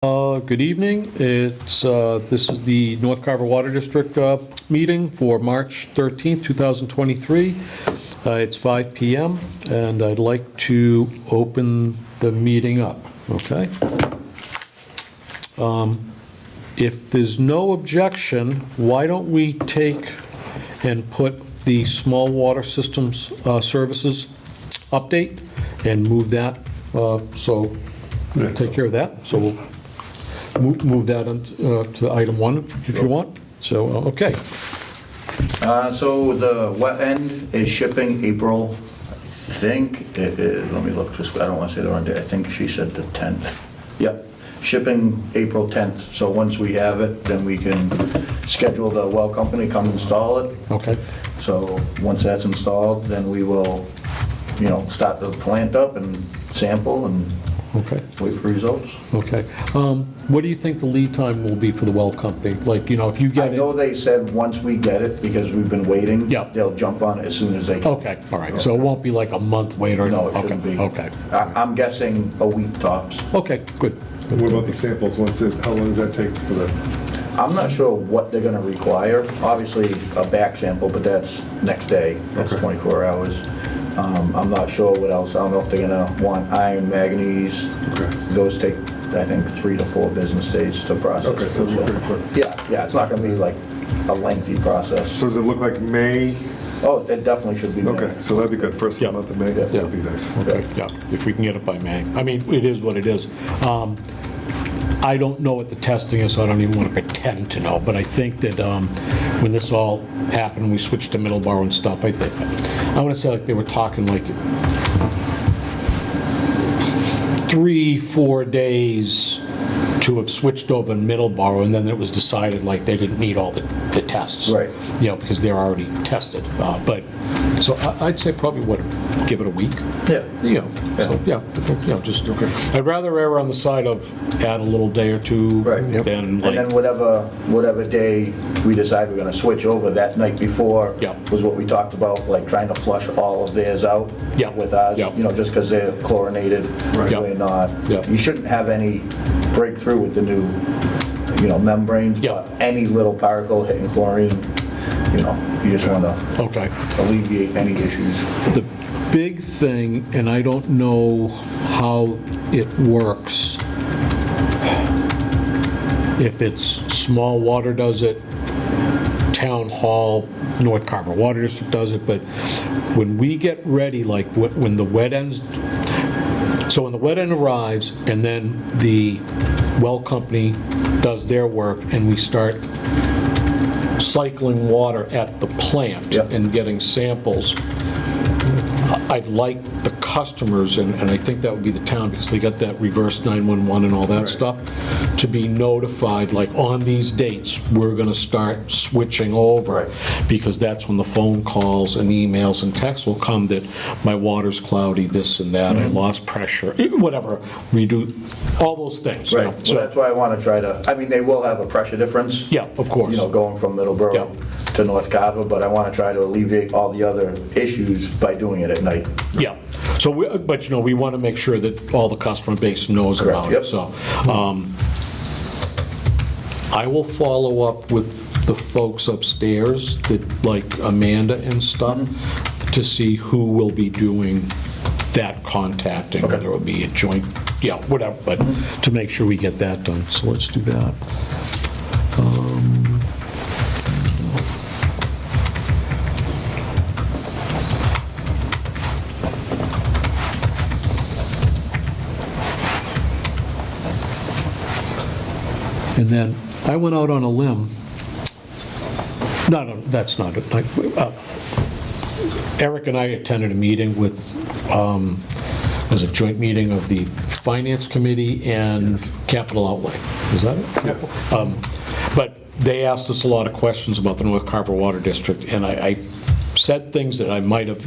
Good evening. This is the North Carver Water District meeting for March 13th, 2023. It's 5 p.m. and I'd like to open the meeting up, okay? If there's no objection, why don't we take and put the small water systems services update and move that, so we'll take care of that. So we'll move that on to item 1 if you want. So, okay. So the wet end is shipping April, I think, let me look, just, I don't want to say the wrong day, I think she said the 10th. Yep, shipping April 10th. So once we have it, then we can schedule the well company, come install it. Okay. So once that's installed, then we will, start the plant up and sample and Okay. wait for results. Okay. What do you think the lead time will be for the well company? Like, if you I get know it... they said once we get it, because we've been waiting, Yeah. they'll jump on it as soon as they can. Okay, all right. So it won't be like a month wait or... No, it okay. shouldn't be. Okay. I'm guessing a week tops. Okay, good. What about the samples? How long does that take for the? I'm not sure what they're gonna require. Obviously, a back sample, but that's next day. That's Okay. 24 hours. I'm not sure what else. I don't know if they're gonna want iron, manganese. Okay. Those take, I think, 3 to 4 business days to process. Okay, so it'll be pretty quick. Yeah, it's not gonna be like a lengthy process. So does it look like May? Oh, it definitely should be. Okay, so that'd be good. First of the Yeah. month of May, Yeah. that'd be nice. Okay, yeah, if we can get it by May. I mean, it is what it is. I don't know what the testing is, so I don't even want to pretend to know, but I think that when this all happened, we switched to Middleborough and stuff, I want to say like they were talking like 3-4 days to have switched over in Middleborough, and then it was decided like they didn't need all the tests. Right. Because they're already tested. But, so I'd say probably, give it a week? Yeah. So, just, I'd rather err on the side of add a little day or two Right. than And then like, whatever day we decide we're gonna switch over, that night before Yeah. was what we talked about, like trying to flush all of theirs out Yeah. with ours, Yeah. just because they're chlorinated, Yeah. we're not. Yeah. You shouldn't have any breakthrough with the new, membranes, Yeah. but any little particle hitting chlorine, you just wanna okay. alleviate any issues. The big thing, and I don't know how it works, if it's small water does it, town hall, North Carver Water District does it, but when we get ready, like when the wet ends, so when the wet end arrives and then the well company does their work and we start cycling water at the plant Yep. and getting samples, I'd like the customers, and I think that would be the town, because they got that reverse 911 and all that Right. stuff, to be notified, like, on these dates, we're gonna start switching over. Right. Because that's when the phone calls and emails and texts will come that my water's cloudy, this and that, I lost pressure, whatever, redo, all those things. you know. Right, so that's why I wanna try to, they will have a pressure difference. Yeah, of course. Going from Middleborough Yeah. to North Carver, but I want to try to alleviate all the other issues by doing it at night. Yeah, so, we want to make sure that all the customer base knows Correct, about yep. it, so. I will follow up with the folks upstairs, that, like Amanda and stuff, to see who will be doing that contacting, Okay. whether it would be a joint, whatever, but to make sure we get that done, so let's do that. And then I went out on a limb. No, that's not it. Eric and I attended a meeting with, it was a joint meeting of the Finance Committee and Capital Outlay. Is that it? Yeah. But they asked us a lot of questions about the North Carver Water District, and I said things that I might have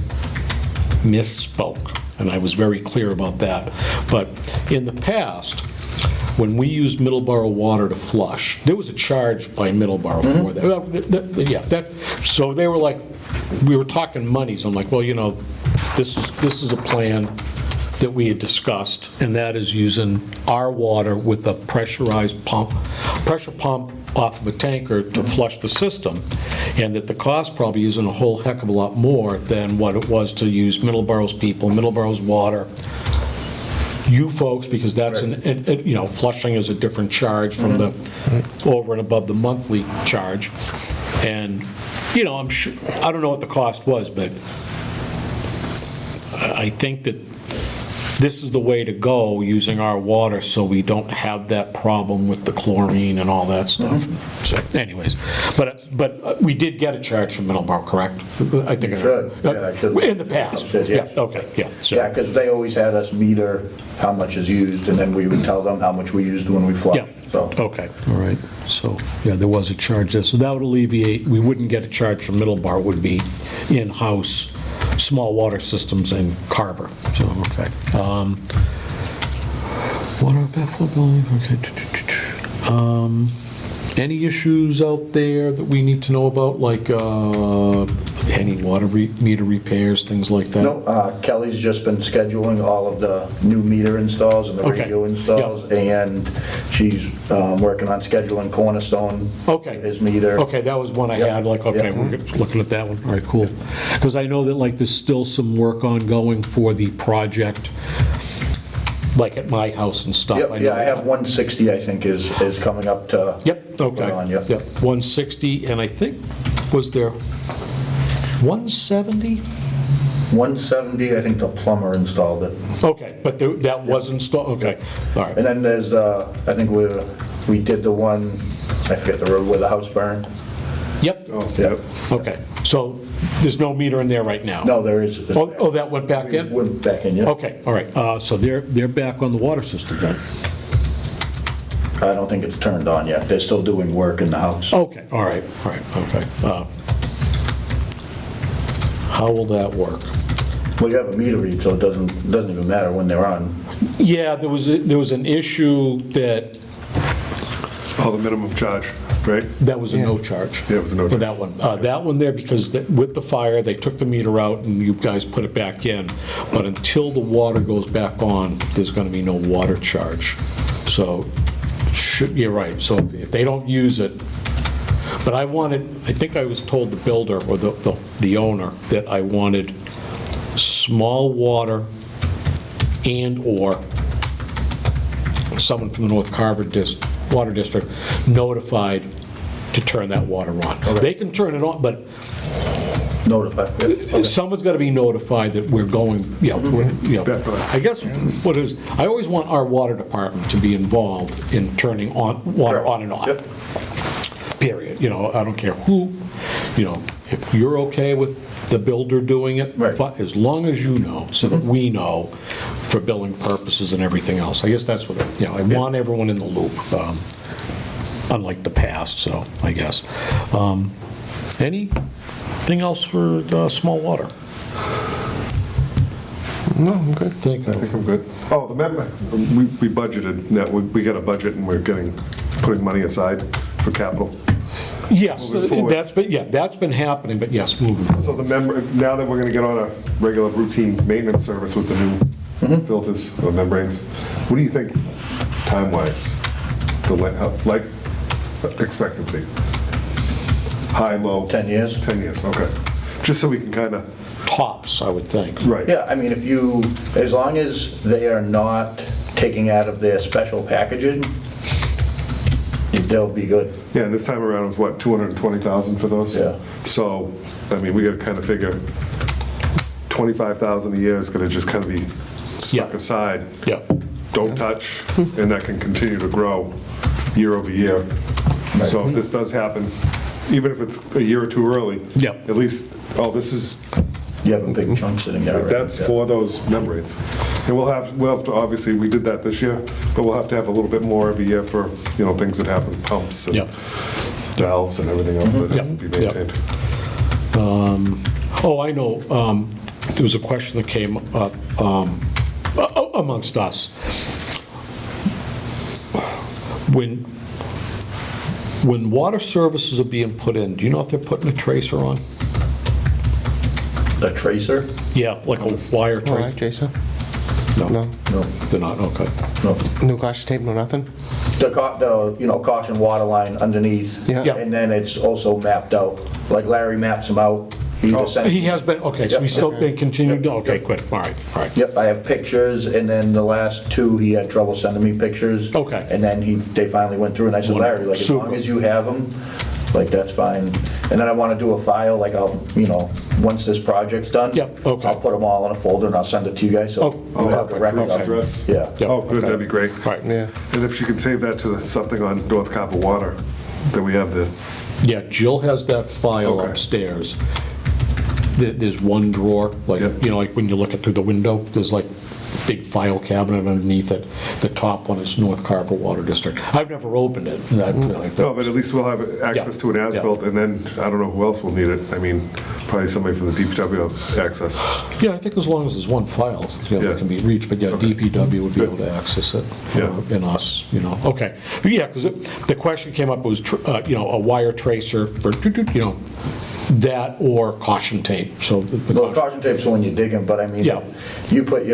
misspoke, and I was very clear about that. But in the past, when we used Middleborough water to flush, there was a charge by Middleborough for that. So they were like, we were talking monies. I'm like, well, this is a plan that we had discussed, and that is using our water with a pressure pump off of a tanker to flush the system, and that the cost probably isn't a whole heck of a lot more than what it was to use Middleborough's people, Middleborough's water, you folks, because that's flushing is a different charge from the over and above the monthly charge. And, I'm sure, I don't know what the cost was, but I think that this is the way to go, using our water, so we don't have that problem with the chlorine and all that stuff. So anyways, but we did get a charge from Middleborough, correct? I think Should, yeah, I should. In the past. Upstairs, yeah. Okay, yeah. So- Yeah, because they always had us meter how much is used, and then we would tell them how much we used when we flushed, Yeah, so. okay, all right. So, yeah, there was a charge there. So that would alleviate, we wouldn't get a charge from Middleborough, it would be in-house small water systems in Carver. So, okay. Water backflow building, okay. Any issues out there that we need to know about, like any water meter repairs, things like that? No, Kelly's just been scheduling all of the new meter installs and the Okay, radio installs, and she's working on scheduling Cornerstone, Okay. his meter. Okay, that was one I Yep. had, like, okay, Yep. we're looking at that one, all right, cool. Because I know that, like, there's still some work ongoing for the project, like at my house and stuff. Yep, know yeah, I have that. 160, I think, is coming up to. Yep, okay. put on, yep. 160, and I think, was there 170? 170, I think the plumber installed it. Okay, but that was installed, okay, all right. And then there's I think we did the one, I forget the road where the house burned. Yep, Yep. okay. So there's no meter in there right now? No, there is. Oh, that went back in? Went back in, yeah. Okay, all right. So they're back on the water system then? I don't think it's turned on yet. They're still doing work in the house. Okay, all right, okay. How will that work? Well, you have a meter read, so it doesn't even matter when they're on. Yeah, there was an issue that the minimum charge, right? was a no charge. Yeah, it was a no For charge. that one. That one there, because with the fire, they took the meter out and you guys put it back in. But until the water goes back on, there's going to be no water charge. So, you're right. So if they don't use it, but I think I was told the builder or the owner that I wanted small water and/or someone from the North Carver Water District notified to turn that water on. They can turn it on, but Notify. Yep. Okay. someone's got to be notified that we're going, Definitely. I guess what is, I always want our water department to be involved in turning water on and off. Yep. Period. I don't care who, if you're okay with the builder doing it, Right. but as long as you know, so that we know for billing purposes and everything else. I guess that's what, I want everyone in the loop, unlike the past, so I guess. Anything else for small water? No, I'm good. I think I'm good. Oh, we budgeted, we got a budget and we're putting money aside for capital. Yes, Moving forward. that's been happening, but yes, moving forward. So now that we're gonna get on a regular routine maintenance service with the new filters or membranes, what do you think, time-wise, the life expectancy? High, low? 10 years. 10 years, okay. Just so we can kind of, Tops, I would think. right. Yeah, I mean, as long as they are not taking out of their special packaging, they'll be good. Yeah, and this time around it was what, 220,000 for those? Yeah. So, I mean, we gotta kind of figure 25,000 a year is gonna just kind of be stuck Yeah. aside. Yeah. Don't touch, and that can continue to grow year over year. So if this does happen, even if it's a year or two early, Yeah. at least, this is, You have a big chunk sitting there already. that's Yeah. for those membranes. And we'll have to, obviously, we did that this year, but we'll have to have a little bit more every year for, things that happen, pumps and Yeah. valves and everything else that has to be Yeah. maintained. I know, there was a question that came up amongst us. When water services are being put in, do you know if they're putting a tracer on? A tracer? Yeah, like a wire All right, tracer. Jason. No? No? No, They're not, okay. no. No caution tape, no nothing? The caution water line underneath. Yeah. Yeah. And then it's also mapped out, like Larry maps them out. He just sent- He has been, okay, so he's still been continued, okay, good, all right, all right. Yep, I have pictures, and then the last two, he had trouble sending me pictures. Okay. And then they finally went through, and I said, Larry, like, as long Super. as you have them, like, that's fine. And then I want to do a file, like, once this project's done. Yep, okay. I'll put them all in a folder, and I'll send it to you guys, so Oh, you have the record of them. Address? Yeah. Yep, Oh, good, okay. that'd be great. Right. Yeah. And if she could save that to something on North Carver Water, that we have the, Yeah, Jill has that file Okay. upstairs. There's one drawer, like, Yep. you know, like when you look it through the window, there's like big file cabinet underneath it. The top one is North Carver Water District. I've never opened it. and no, but at least we'll have access to an Yeah. as-built, and then, I don't know who else will need it. I mean, probably somebody from the DPW will access. Yeah, I think as long as there's one file, you know, Yeah. that can be reached, but yeah, Okay. DPW would be Good. able to access it, Yeah. and us, you know, okay. But yeah, because the question came up was, you know, a wire tracer for, you know, that or caution tape, so the Well, caution tape's for when you're digging, but I mean, Yeah. if you put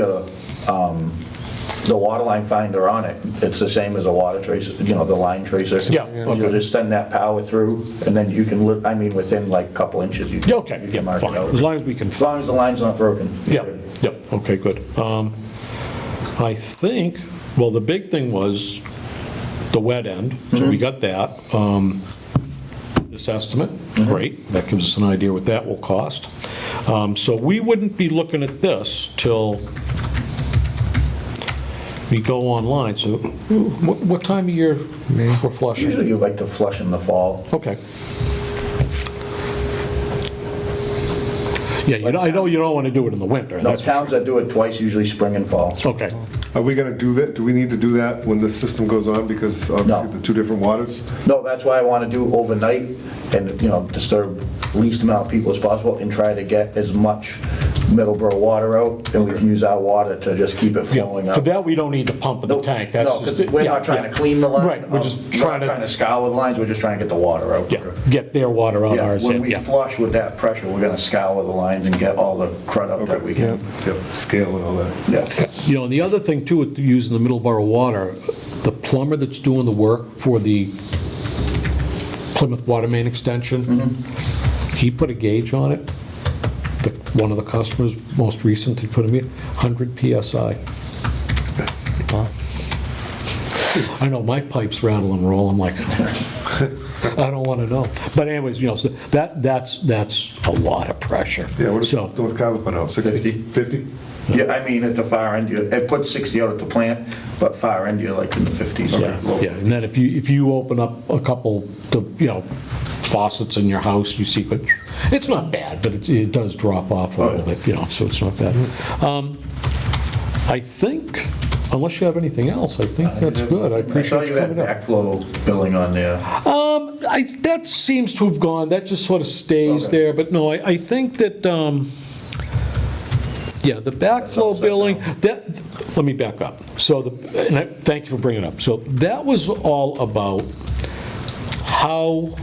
the water line finder on it, it's the same as a water tracer, the line tracer. Yeah, You okay. just send that power through, and then you can, within like a couple inches, you Yeah, okay, you yeah, can mark it fine, out. as long as we can, As long as the line's not broken. yeah, yeah, okay, good. I think, well, the big thing was the wet end, so we got that. This estimate, great, that gives us an idea what that will cost. So we wouldn't be looking at this till we go online, so what time of year for flushing? Usually you like to flush in the fall. Okay. Yeah, I know you don't want to do it in the winter, No, that's, towns that do it twice, usually spring and fall. okay. Are we gonna do that? Do we need to do that when the system goes on? Because obviously No. the two different waters? No, that's why I want to do overnight and, disturb least amount of people as possible and try to get as much Middleborough water out, and we can use our water to just keep it flowing Yeah, up. for that, we don't need the pump in the Nope. tank, that's No, just. 'cause we're yeah, not trying to yeah. clean the line. Right, we're just We're not trying to, scour the lines, we're just trying to get the water out. yeah, get their water out Yeah, ours, when we yeah. flush with that pressure, we're gonna scour the lines and get all the crud up that we can. Yep, scale and all that. Yeah. You know, and the other thing too, with using the Middleborough water, the plumber that's doing the work for the Plymouth Water Main Extension, he put a gauge on it. One of the customers, most recent, he put a 100 PSI. I know, my pipes rattle and roll, I'm like, I don't want to know. But anyways, so that's a lot of pressure. Yeah, what is So, North Carver put out, 60? 50? Yeah, I mean, at the far end, it puts 60 out at the plant, but far end, you're like in the 50s. yeah, yeah, and then if you open up a couple, faucets in your house, you see, but it's not bad, but it does drop off a little bit, so it's not bad. I think, unless you have anything else, I think that's good. I I saw appreciate you you had coming up. backflow billing on there. That seems to have gone, that just sort of stays Okay. there, but no, I think that, yeah, the backflow upside billing, down. let me back up. So, thank you for bringing it up. So that was all about how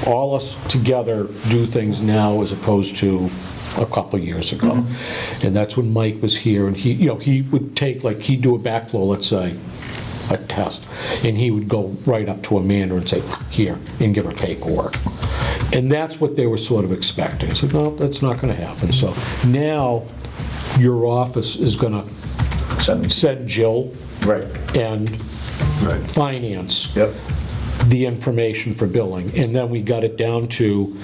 all us together do things now as opposed to a couple years ago. And that's when Mike was here, and he would take, like, he'd do a backflow, let's say, a test, and he would go right up to Amanda and say, here, and give her paperwork. And that's what they were sort of expecting. So, no, that's not going to happen. So now, your office is going to send Jill Right, and Right. finance yep. the information for billing. And then we got it down to,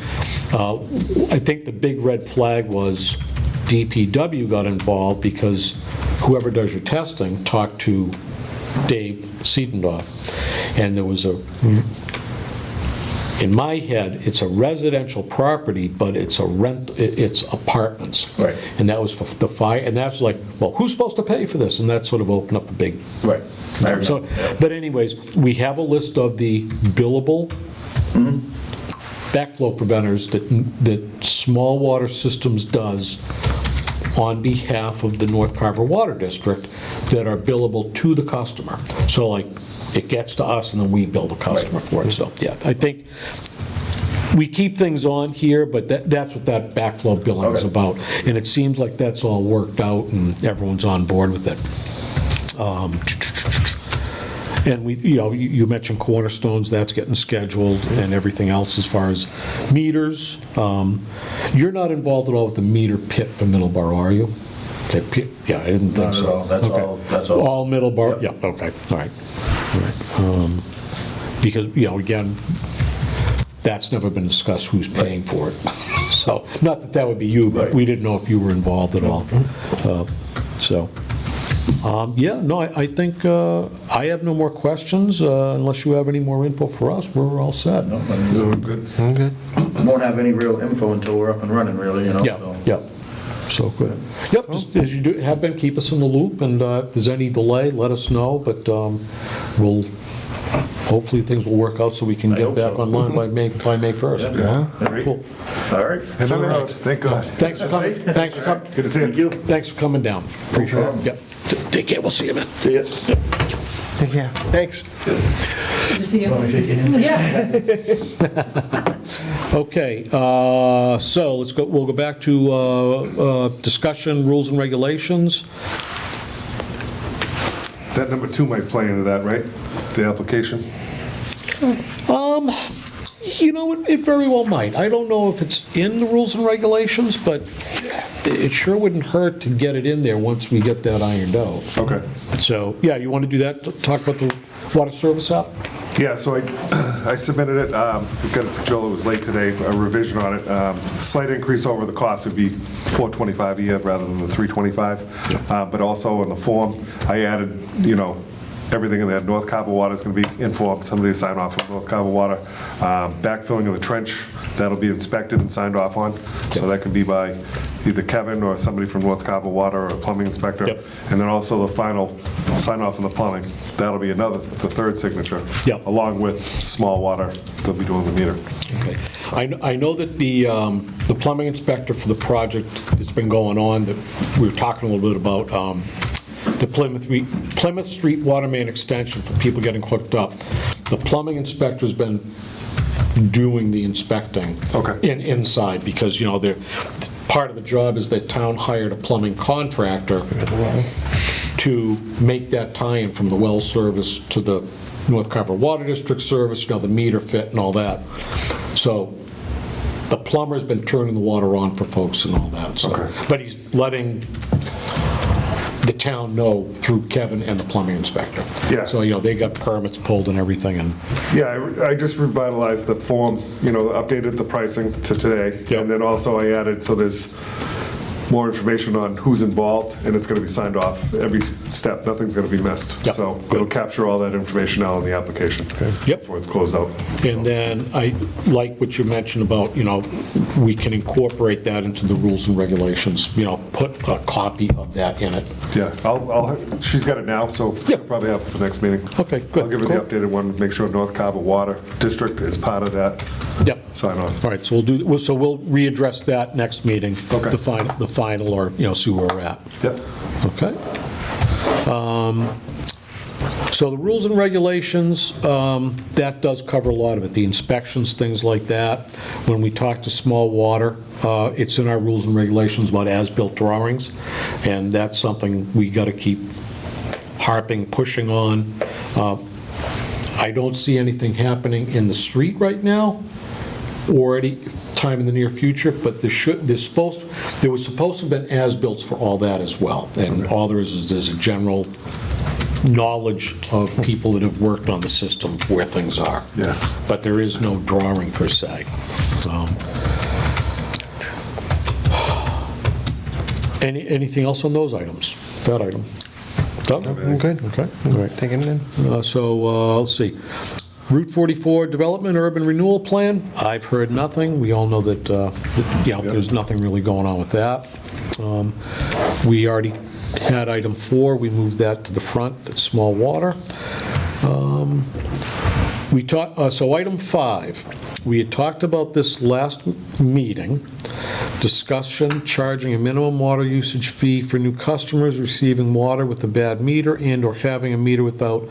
I think the big red flag was DPW got involved because whoever does your testing talked to Dave Siedendorf. And there was in my head, it's a residential property, but it's it's apartments. Right. And that was for the fire, and that's like, well, who's supposed to pay for this? And that sort of opened up a big Right. I so, remember, yeah. but anyways, we have a list of the billable backflow preventers that Small Water Systems does on behalf of the North Carver Water District that are billable to the customer. So like, it gets to us and then we bill the customer for it. So, yeah, I think we keep things on here, but that's what that backflow billing is Okay. about. And it seems like that's all worked out and everyone's on board with it. And we, you mentioned Cornerstones, that's getting scheduled, and everything else as far as meters. You're not involved at all with the meter pit for Middleborough, are you? Okay, yeah, I didn't think Not at so. all. That's Okay. that's all. All Middleborough, Yep. yeah, okay, all right. All right. Because, again, that's never been discussed who's paying for it. So, not that would be you, but Right. we didn't know if you were involved at all. So, yeah, no, I think, I have no more questions, unless you have any more info for us, we're all set. No, I mean, Good. Okay. won't have any real info until we're up and running, really, Yeah, so. yeah, so good. Yep, just as you have been, keep us in the loop, and if there's any delay, let us know, but we'll, hopefully things will work out so we can I get hope back so. online by May 1st. Yeah. Cool. All right. End of the road, thank God. Thanks for coming, Good to see you. thanks for coming down. Appreciate it. problem. Yep. Take care, we'll see you, man. See ya. Yeah, thanks. Good to see you. Want me to shake your hand? Yeah. Okay, so we'll go back to discussion, rules and regulations. That number 2 might play into that, right? The application? It very well might. I don't know if it's in the rules and regulations, but it sure wouldn't hurt to get it in there once we get that ironed out. Okay. So, yeah, you want to do that, talk about the water service app? Yeah, so I submitted it, we got it to Jill, it was late today, a revision on it. Slight increase over the cost would be $425 a year rather than the $325. But also in the form, I added, everything in there. North Carver Water is going to be informed, somebody to sign off on North Carver Water. Backfilling of the trench, that'll be inspected and signed off on. So that can be by either Kevin or somebody from North Carver Water or a plumbing inspector. Yep. And then also the final sign off on the plumbing. That'll be the third signature. Yep. Along with small water, they'll be doing the meter. Okay. I know that the plumbing inspector for the project that's been going on, that we were talking a little bit about, the Plymouth Street water main extension for people getting hooked up. The plumbing inspector's been doing the inspecting. Okay. Inside, because, they're, part of the job is that town hired a plumbing contractor to make that tie-in from the well service to the North Carver Water District service, the meter fit and all that. So the plumber's been turning the water on for folks and all that, so. Okay. But he's letting the town know through Kevin and the plumbing inspector. Yeah. So, they got permits pulled and everything, and, Yeah, I just revitalized the form, updated the pricing to today. Yep. And then also I added, so there's more information on who's involved, and it's going to be signed off every step. Nothing's going to be missed. Yep, So good. it'll capture all that information now in the application. Yep. Before it's closed out. and then I like what you mentioned about, we can incorporate that into the rules and regulations, put a copy of that in it. Yeah, she's got it now, so Yeah. she'll probably have it for next meeting. Okay, good, I'll give her the cool. updated one, make sure North Carver Water District is part of that Yep. sign off. All right, so we'll readdress that next meeting. Okay. The final, or, see where we're at. Yep. Okay. So the rules and regulations, that does cover a lot of it, the inspections, things like that. When we talk to small water, it's in our rules and regulations about as-built drawings, and that's something we got to keep harping, pushing on. I don't see anything happening in the street right now, or any time in the near future, but there was supposed to have been as-bills for all that as well. And all there is there's a general knowledge of people that have worked on the system where things are. Yeah. But there is no drawing per se. Anything else on those items? That item? Done? Okay. Okay, all right. Take it in. Let's see. Route 44 Development Urban Renewal Plan, I've heard nothing. We all know that, there's nothing really going on with that. We already had item 4, we moved that to the front, that's small water. So item 5, we had talked about this last meeting, discussion charging a minimum water usage fee for new customers receiving water with a bad meter and/or having a meter without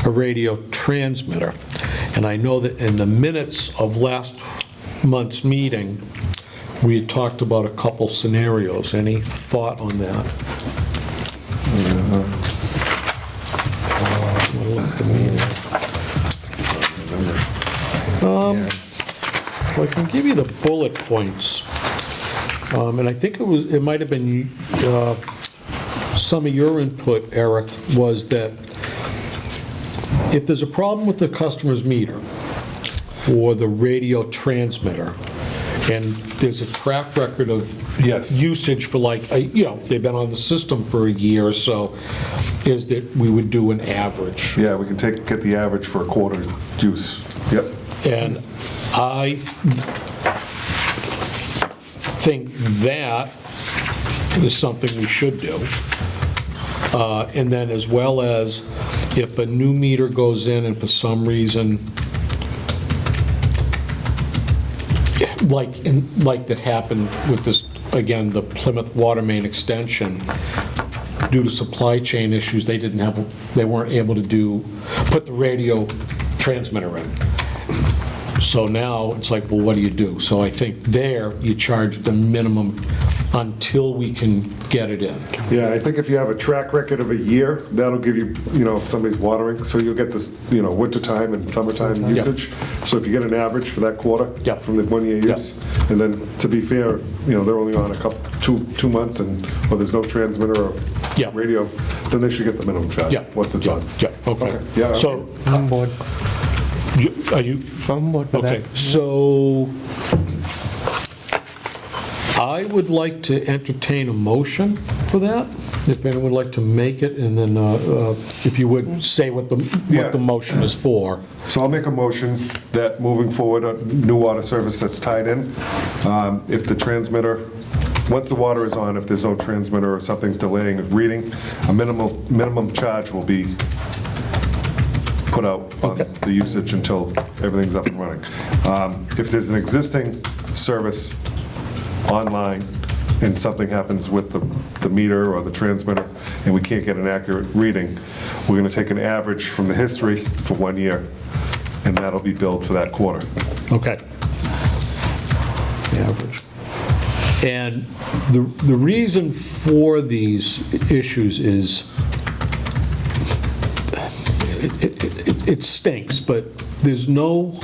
a radio transmitter. And I know that in the minutes of last month's meeting, we had talked about a couple scenarios. Any thought on that? Well, I can give you the bullet points. And I think it might have been some of your input, Eric, was that if there's a problem with the customer's meter or the radio transmitter, and there's a track record of Yes. usage for they've been on the system for a year or so, is that we would do an average. Yeah, we can get the average for a quarter use. Yep. And I think that is something we should do. And then as well as if a new meter goes in and for some reason, like that happened with this, again, the Plymouth water main extension, due to supply chain issues, they weren't able to put the radio transmitter in. So now it's like, well, what do you do? So I think there you charge the minimum until we can get it in. Yeah, I think if you have a track record of a year, that'll give you, if somebody's watering, so you'll get this, wintertime and summertime Yeah. usage. So if you get an average for that quarter Yeah. from the 1 year Yeah. use, and then to be fair, they're only on two months or there's no transmitter or Yeah. radio, then they should get the minimum charge Yeah. once it's on. Yeah, okay. Okay. Yeah, okay. So, I'm on board. are you, I'm on board with that. okay, so I would like to entertain a motion for that, if anyone would like to make it, and then if you would say what the Yeah. motion is for. So I'll make a motion that moving forward, a new water service that's tied in, if the transmitter, once the water is on, if there's no transmitter or something's delaying a reading, a minimum charge will be put out on Okay. the usage until everything's up and running. If there's an existing service online and something happens with the meter or the transmitter and we can't get an accurate reading, we're going to take an average from the history for 1 year, and that'll be billed for that quarter. Okay. The average. And the reason for these issues is, it stinks, but there's no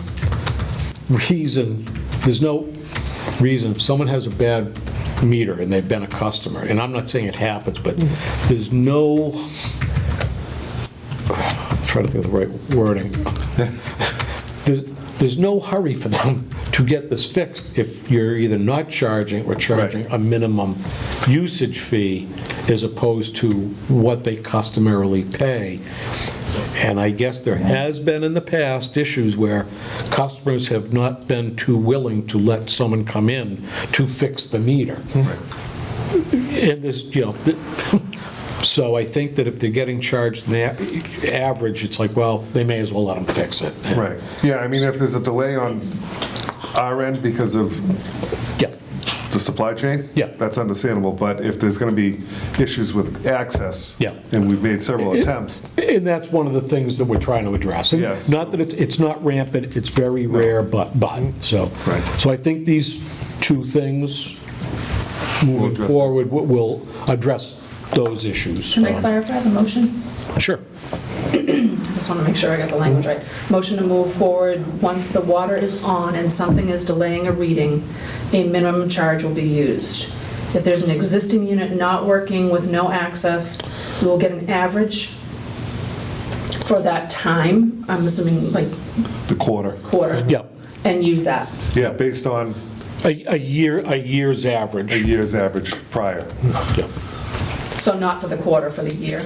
reason if someone has a bad meter and they've been a customer, and I'm not saying it happens, but there's no, I'm trying to think of the right wording. There's no hurry for them to get this fixed if you're either not charging or charging Right. a minimum usage fee as opposed to what they customarily pay. And I guess there has been in the past issues where customers have not been too willing to let someone come in to fix the meter. And this, so I think that if they're getting charged the average, it's like, well, they may as well let them fix it. Right. Yeah, I mean, if there's a delay on our end because of Yeah. the supply chain, Yeah. that's understandable, but if there's going to be issues with access, Yeah. and we've made several attempts, And that's one of the things that we're trying to address. And Yes. not that it's not rampant, it's very rare, but, so. Right. So I think these two things, moving address it. forward, will address those issues. Can I clarify the motion? Sure. Just want to make sure I got the language right. Motion to move forward, once the water is on and something is delaying a reading, a minimum charge will be used. If there's an existing unit not working with no access, we will get an average for that time, I'm assuming like the quarter. quarter. Yeah. And use that. Yeah, based on A year's average. a year's average prior. Yeah. So not for the quarter, for the year.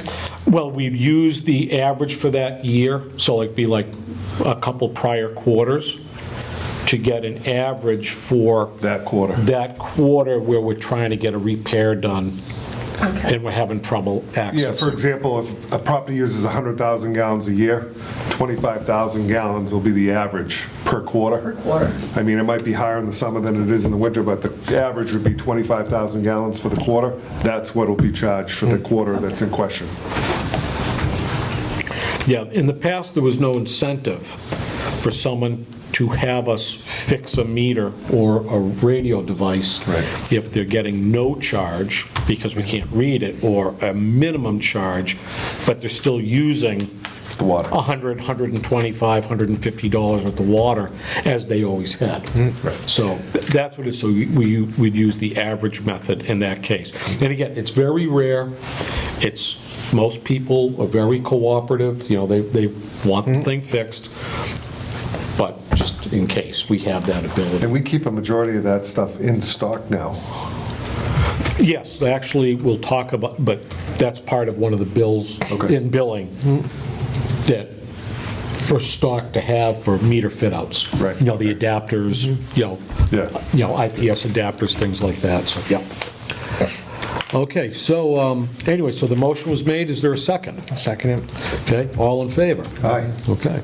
Well, we'd use the average for that year, so be like a couple prior quarters, to get an average for That quarter. that quarter where we're trying to get a repair done Okay. and we're having trouble Yeah, for accessing. example, if a property uses 100,000 gallons a year, 25,000 gallons will be the average per quarter. Per quarter. I mean, it might be higher in the summer than it is in the winter, but the average would be 25,000 gallons for the quarter. That's what will be charged for the quarter that's in question. Yeah, in the past, there was no incentive for someone to have us fix a meter or a radio device Right. if they're getting no charge because we can't read it, or a minimum charge, but they're still using The water. $100, $125, $150 worth of water, as they always had. Right. So that's what it is, so we'd use the average method in that case. And again, it's very rare, most people are very cooperative, they want the thing fixed, but just in case, we have that ability. And we keep a majority of that stuff in stock now. Yes, actually, we'll talk about, but that's part of one of the bills Okay. in billing, that for stock to have for meter fit-outs. Right. The adapters, Yeah. IPS adapters, things like that, so, yeah. Okay, so, anyway, so the motion was made, is there a second? Second it. Okay, all in favor? Aye. Okay.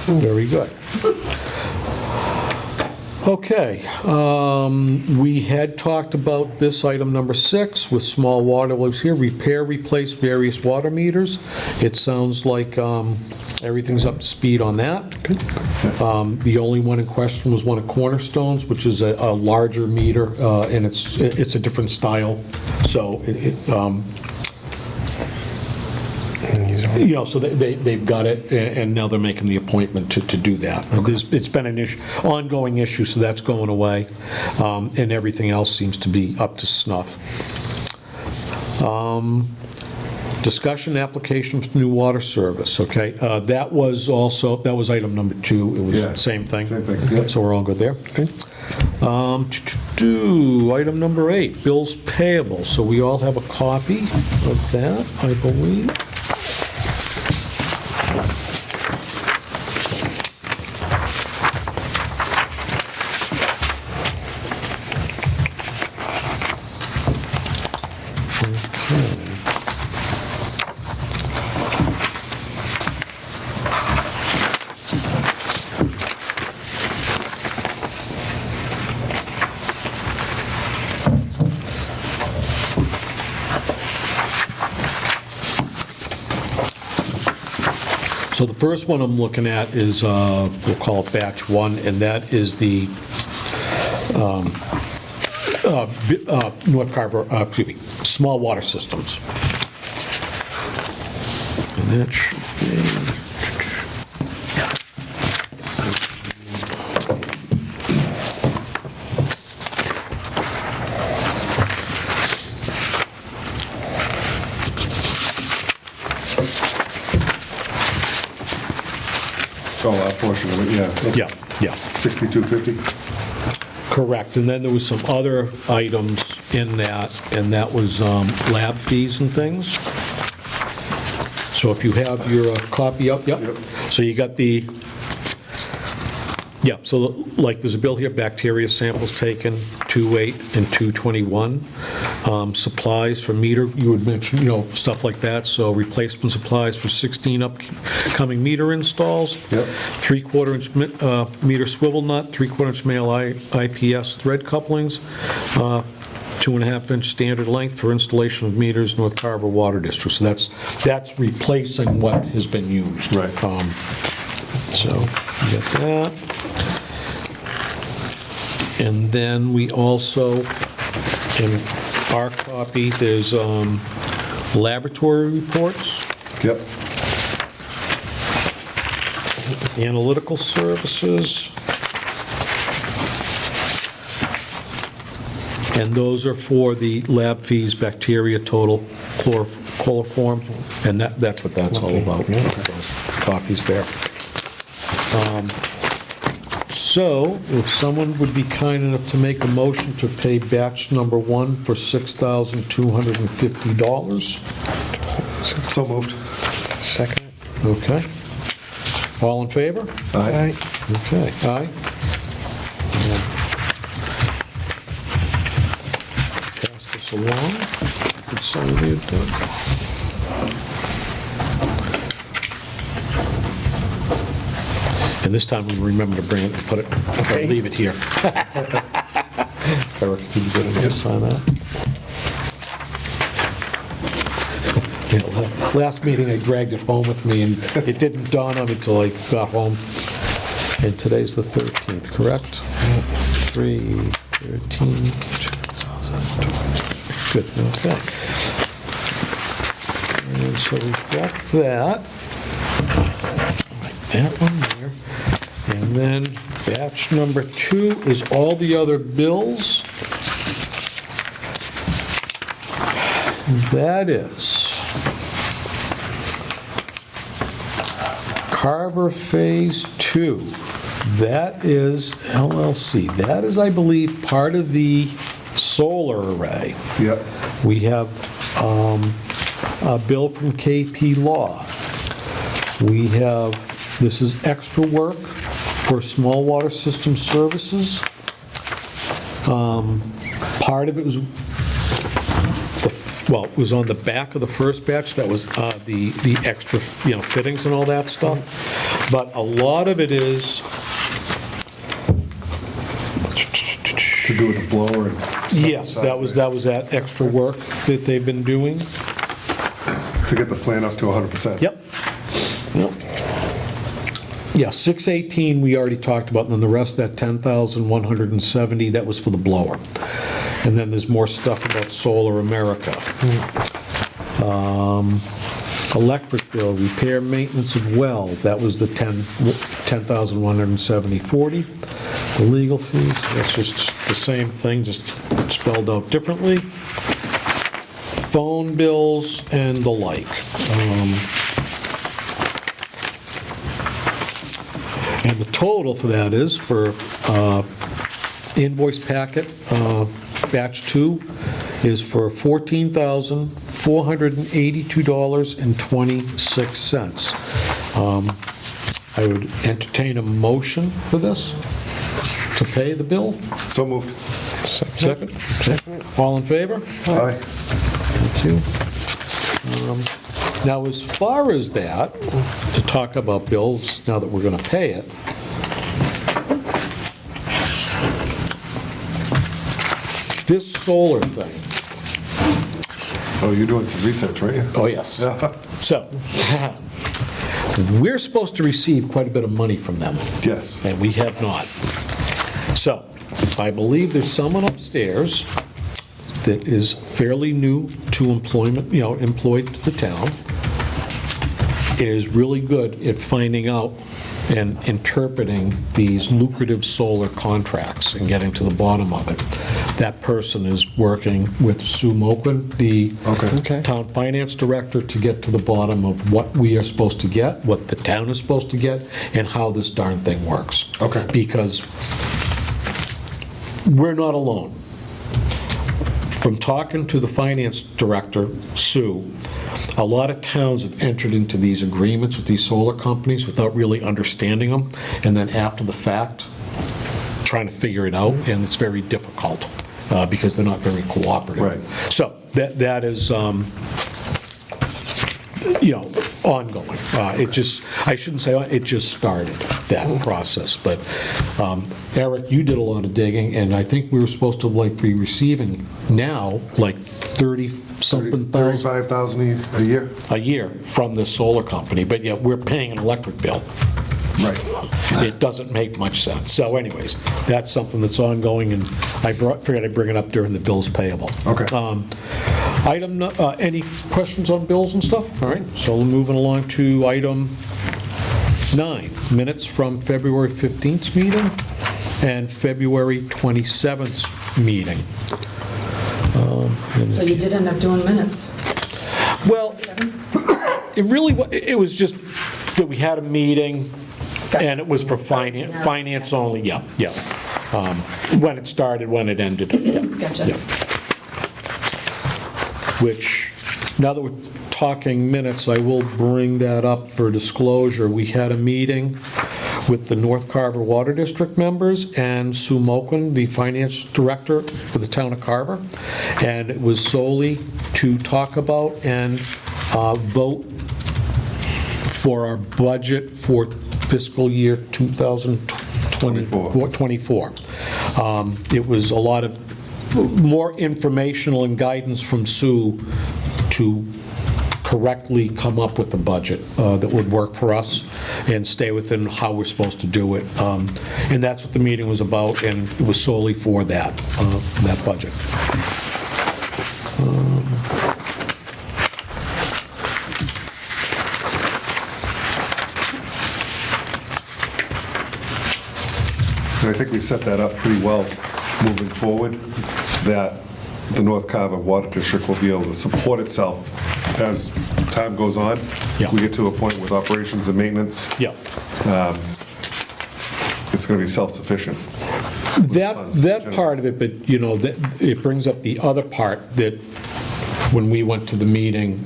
Very good. Okay, we had talked about this item number 6 with small water was here, repair, replace various water meters. It sounds like everything's up to speed on that. The only one in question was one of Cornerstone's, which is a larger meter, and it's a different style. So so they've got it, and now they're making the appointment to do that. It's been an ongoing issue, so that's going away, and everything else seems to be up to snuff. Discussion application for new water service, okay? That was item number 2, it was Yeah, the same thing. same thing, yeah. So we're all good there, okay? Item number 8, bills payable, so we all have a copy of that, I believe. So the first one I'm looking at is, we'll call it batch 1, and that is the North Carver, small water systems. And that should be... Oh, that portion of it, yeah. Yeah. 6250? Correct, and then there was some other items in that, and that was lab fees and things. So if you have your copy up, yep. So you got the, yeah, so like there's a bill here, bacteria samples taken, 2/8 and 2/21. Supplies for meter, you would mention, stuff like that, so replacement supplies for 16 upcoming meter installs. Yep. 3/4 inch meter swivel nut, 3/4 inch male IPS thread couplings, 2.5 inch standard length for installation of meters, North Carver Water District. So that's replacing what has been used. Right. So you get that. And then we also, in our copy, there's laboratory reports, Yep. analytical services, and those are for the lab fees, bacteria, total, chloroform, and that's what that's all about. Those copies there. So, if someone would be kind enough to make a motion to pay batch number 1 for $6,250. So moved. Second it. Okay. All in favor? Aye. Okay, aye. Pass this along. Consolidated done. And this time we remember to bring it and put it, Okay. leave it here. Eric, can you get him to sign that? Yeah, last meeting, I dragged it home with me, and it didn't dawn on me until I got home. And today's the 13th, correct? 3/13/2020. Good, okay. And so we've got that. Right, that one there. And then batch number 2 is all the other bills. That is Carver Phase 2. That is LLC. That is, I believe, part of the solar array. Yep. We have a bill from KP Law. We have, this is extra work for small water system services. Part of it was, well, it was on the back of the first batch. That was the extra, fittings and all that stuff. But a lot of it is To do with the blower and stuff. yes, that was that extra work that they've been doing. To get the plan up to 100%. Yep. Yeah, 618 we already talked about, and then the rest, that 10,170, that was for the blower. And then there's more stuff about Solar America. Electric bill, repair, maintenance of well, that was the 10,170.40. The legal fees, that's just the same thing, just spelled out differently. Phone bills and the like. And the total for that is for invoice packet, batch 2, is for $14,482.26. I would entertain a motion for this, to pay the bill. So moved. Second? All in favor? Aye. Thank you. Now, as far as that, to talk about bills, now that we're going to pay it, this solar thing, Oh, you're doing some research, right? oh yes. So, we're supposed to receive quite a bit of money from them, Yes. and we have not. So, I believe there's someone upstairs that is fairly new to employment, employed to the town, is really good at finding out and interpreting these lucrative solar contracts and getting to the bottom of it. That person is working with Sue Moquin, the Okay. town finance director, to get to the bottom of what we are supposed to get, what the town is supposed to get, and how this darn thing works. Okay. Because we're not alone. From talking to the finance director, Sue, a lot of towns have entered into these agreements with these solar companies without really understanding them, and then after the fact, trying to figure it out, and it's very difficult because they're not very cooperative. Right. So that is, ongoing. I shouldn't say, it just started, that process. But Eric, you did a lot of digging, and I think we were supposed to be receiving now 30-something thousand 35,000 a year? a year from the solar company, but yet we're paying an electric bill. Right. It doesn't make much sense. So anyways, that's something that's ongoing, and I figured I'd bring it up during the bills payable. Okay. Any questions on bills and stuff? All right, so moving along to item 9, minutes from February 15th meeting and February 27th meeting. So you did end up doing minutes. Well, it was just that we had a meeting, and it was for finance only, yeah. When it started, when it ended. Yeah. Gotcha. Yeah. Which, now that we're talking minutes, I will bring that up for disclosure. We had a meeting with the North Carver Water District members and Sue Moquin, the finance director for the town of Carver, and it was solely to talk about and vote for our budget for fiscal year 2024. It was a lot of more informational and guidance from Sue to correctly come up with a budget that would work for us and stay within how we're supposed to do it. And that's what the meeting was about, and it was solely for that, that budget. And I think we set that up pretty well moving forward, that the North Carver Water District will be able to support itself as time goes on. Yeah. We get to a point with operations and maintenance, Yeah. it's going to be self-sufficient. That part of it, but, you know, it brings up the other part that, when we went to the meeting,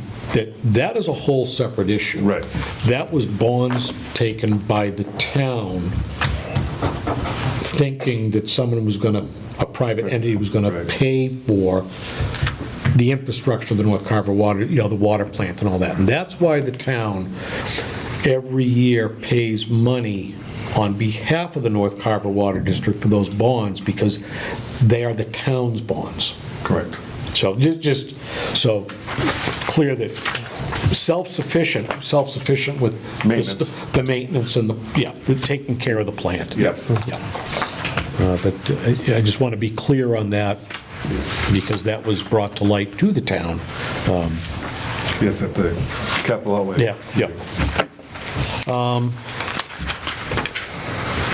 that is a whole separate issue. Right. That was bonds taken by the town, thinking that someone was going to, a private entity was going to Right. pay for the infrastructure of the North Carver water, you know, the water plant and all that. And that's why the town every year pays money on behalf of the North Carver Water District for those bonds, because they are the town's bonds. Correct. So just so clear that self-sufficient with Maintenance. the maintenance and the taking care of the plant. Yes. Yeah. But I just want to be clear on that, because that was brought to light to the town. Yes, at the capital outlay. Yeah.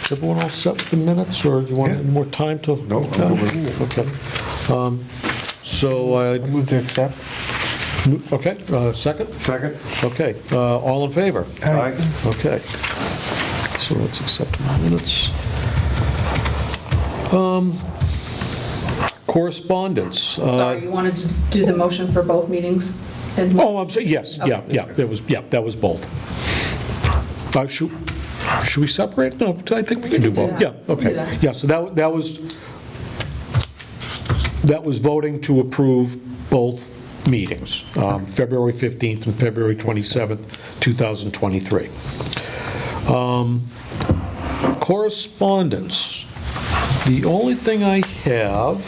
Is everyone all set with the minutes, or do you want Yeah. any more time to? No, I'm good with it. Okay. So, Move to accept. okay, second? Second? Okay, all in favor? Aye. Okay. So let's accept the minutes. Correspondence. Sorry, you wanted to do the motion for both meetings? And- Oh, I'm sorry, yes, yeah, that was both. Should we separate? No, I think we can do both. that. Yeah, We can do okay. that. Yeah, so that was voting to approve both meetings, February 15th and February 27th, 2023. Correspondence. The only thing I have,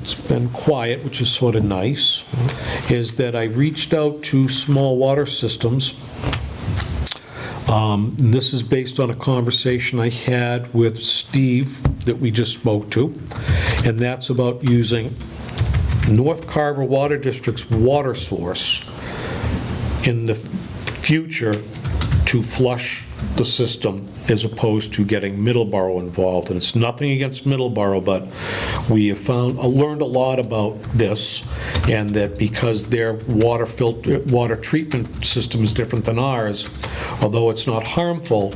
it's been quiet, which is sort of nice, is that I reached out to Small Water Systems. And this is based on a conversation I had with Steve that we just spoke to, and that's about using North Carver Water District's water source in the future to flush the system, as opposed to getting Middleborough involved. And it's nothing against Middleborough, but we have learned a lot about this, and that because their water treatment system is different than ours, although it's not harmful,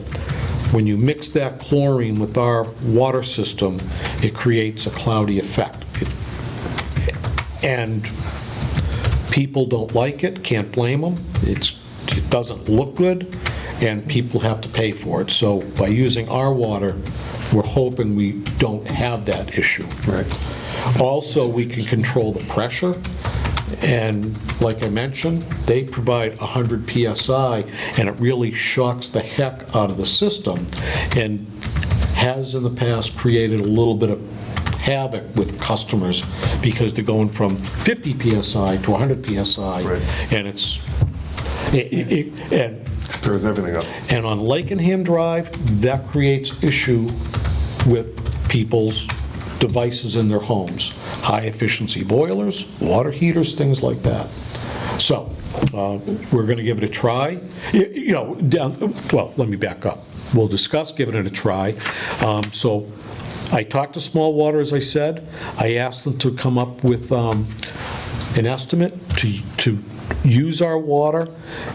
when you mix that chlorine with our water system, it creates a cloudy effect. And people don't like it, can't blame them. It doesn't look good, and people have to pay for it. So by using our water, we're hoping we don't have that issue. Right. Also, we can control the pressure, and like I mentioned, they provide 100 PSI, and it really shocks the heck out of the system, and has in the past created a little bit of havoc with customers, because they're going from 50 PSI to 100 PSI, Right. and and Stirs everything up. and on Lakenham Drive, that creates issue with people's devices in their homes. High-efficiency boilers, water heaters, things like that. So, we're going to give it a try. Well, let me back up. We'll discuss giving it a try. So, I talked to Small Water, as I said. I asked them to come up with an estimate to use our water,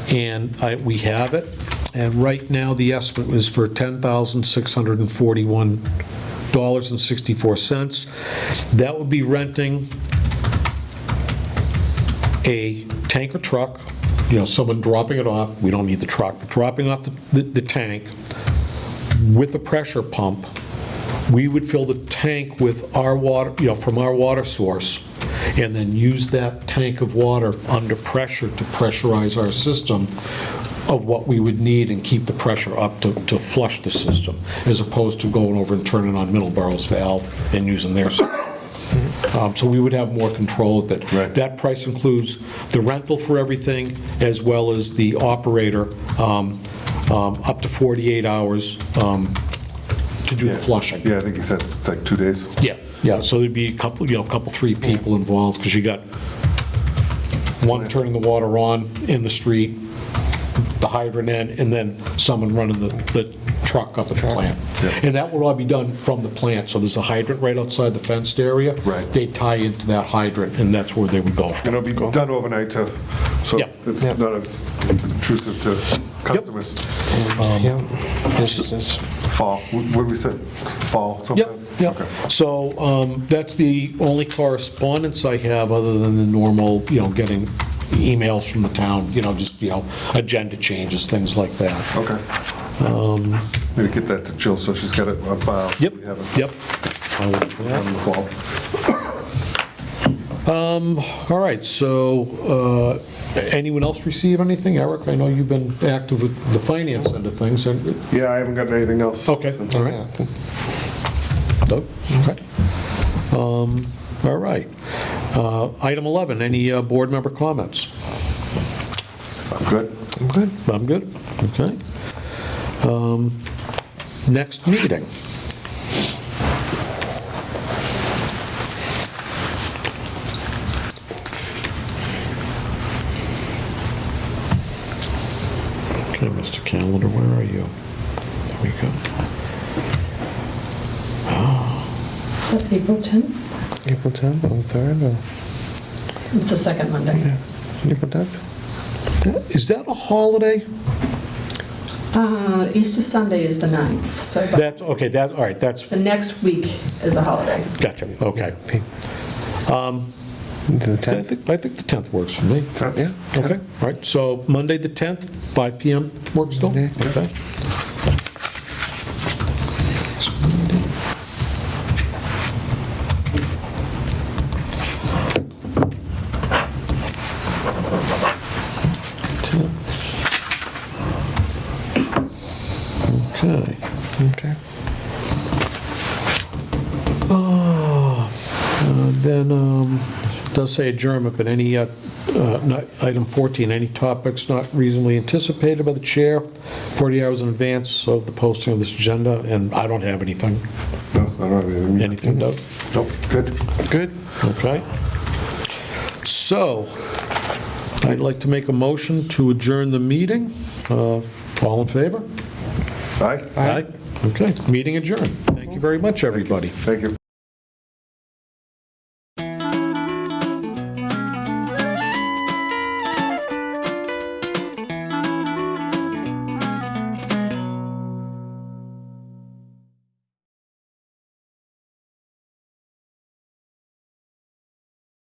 and we have it. And right now, the estimate was for $10,641.64. That would be renting a tanker truck, someone dropping it off. We don't need the truck, but dropping off the tank with a pressure pump. We would fill the tank with our water, from our water source, and then use that tank of water under pressure to pressurize our system of what we would need and keep the pressure up to flush the system, as opposed to going over and turning on Middleborough's valve and using their system. So we would have more control of that. Right. That price includes the rental for everything, as well as the operator, up to 48 hours to do the flushing. Yeah, I think he said it's like 2 days. Yeah, so there'd be a couple, 3 people involved, because you got one turning the water on in the street, the hydrant end, and then someone running the truck up at the plant. Yeah. And that will all be done from the plant, so there's a hydrant right outside the fenced area. Right. They tie into that hydrant, and that's where they would go. And it'll be done overnight too, so Yeah. it's not as intrusive to customers. Yeah. This is- Fall, what did we say? Fall sometime? Yep. Okay. So that's the only correspondence I have, other than the normal, getting emails from the town, just, agenda changes, things like that. Okay. Maybe get that to Jill, so she's got it on file. Yep, We have it yep. I will do that. in the fall. All right, so anyone else receive anything? Eric, I know you've been active with the finance end of things. Yeah, I haven't gotten anything else. Okay, since- all right. Doug? Okay. All right. Item 11, any board member comments? I'm good. I'm good. I'm good, okay. Next meeting. Okay, Mr. Calendar, where are you? There we go. Is that April 10th? April 10th, or 3rd, or It's the second Monday. April 10th? Is that a holiday? Easter Sunday is the 9th, so That's, okay, all right, that's, the next week is a holiday. gotcha, okay. The I 10th? think the 10th works for me. Yeah. Okay, all right, so Monday, the 10th, 5 PM works still? Yeah. Okay. Okay. Okay. Then, it does say adjournment, but any, item 14, any topics not reasonably anticipated by the chair 40 hours in advance of the posting of this agenda, and I don't have anything. No, I don't have anything. Anything, Doug? Nope, good. Good. Okay. So, I'd like to make a motion to adjourn the meeting. All in favor? Aye. Okay, meeting adjourned. Thank you very much, everybody. Thank you.